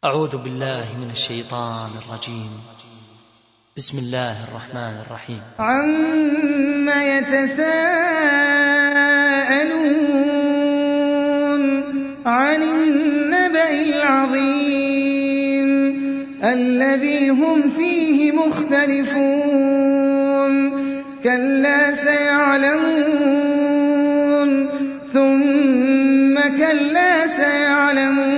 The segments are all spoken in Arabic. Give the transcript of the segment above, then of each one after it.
أعوذ بالله من الشيطان الرجيم. بسم الله الرحمن الرحيم. عما يتساءلون عن النبأ العظيم الذي هم فيه مختلفون كلا سيعلمون ثم كلا سيعلمون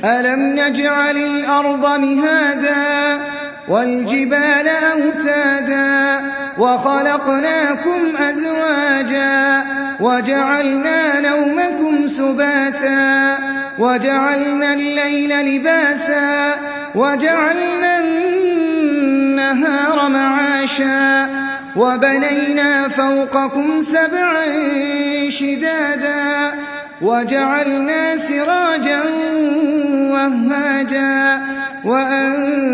ألم نجعل الأرض مهادا والجبال أوتادا وخلقناكم أزواجا وجعلنا نومكم سباتا وجعلنا الليل لباسا وجعلنا النهار معاشا وبنينا فوقكم سبعا شدادا وجعلنا سراجا وهاجا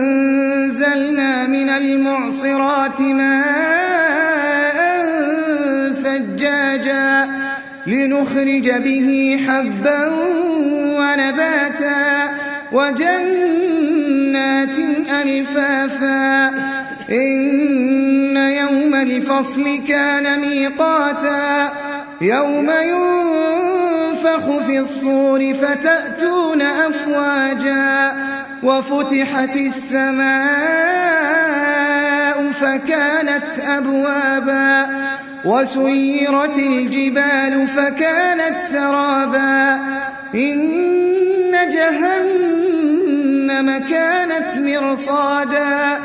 وأنزلنا من المعصرات ماء ثجاجا لنخرج به حبا ونباتا وجنات ألفافا إن يوم الفصل كان ميقاتا يوم ينفخ في الصور فتأتون أفواجا وفتحت السماء فكانت أبوابا وسيرت الجبال فكانت سرابا إن جهنم كانت مرصادا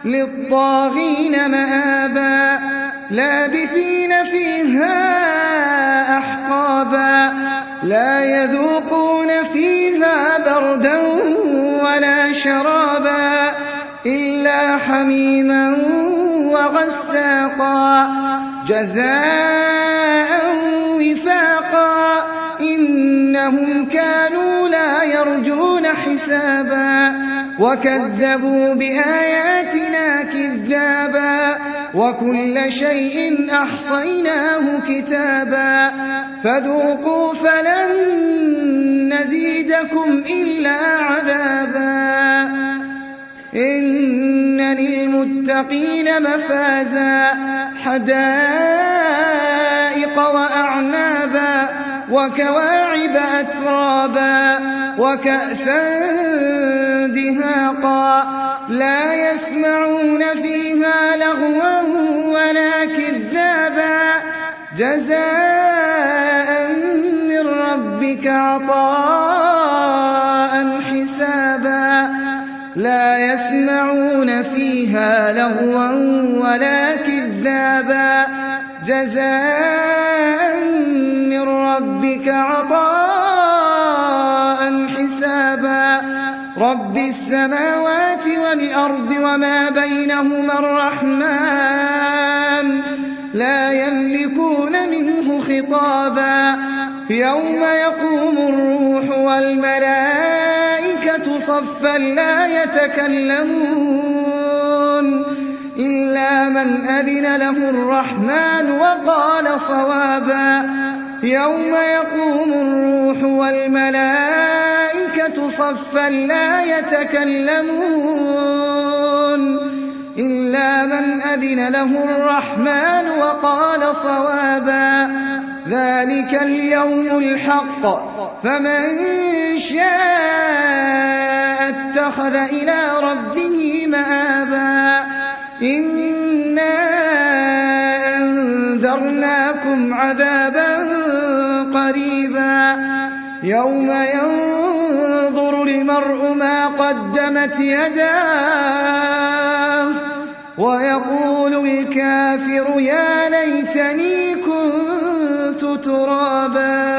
للطاغين مآبا لابثين فيها أحقابا لا يذوقون فيها بردا ولا شرابا إلا حميما وغساقا جزاء وفاقا إنهم كانوا لا يرجون حسابا وكذبوا بآياتنا كذابا وكل شيء أحصيناه كتابا فذوقوا فلن نزيدكم إلا عذابا إن للمتقين مفازا حدائق وأعنابا وكواعب أترابا وكأسا دهاقا لا يسمعون فيها لغوا ولا كذابا جزاء من ربك عطاء حسابا لا يسمعون فيها لغوا ولا كذابا جزاء من ربك عطاء حسابا رب السماوات والأرض وما بينهما الرحمن لا يملكون منه خطابا يوم يقوم الروح والملائكة صفا لا يتكلمون إلا من أذن له الرحمن وقال صوابا يوم يقوم الروح والملائكة صفا لا يتكلمون إلا من أذن له الرحمن وقال صوابا ذلك اليوم الحق فمن شاء اتخذ إلى ربه مآبا إنا أنذرناكم عذابا قريبا يوم ينظر المرء ما قدمت يداه ويقول الكافر يا ليتني كنت ترابا.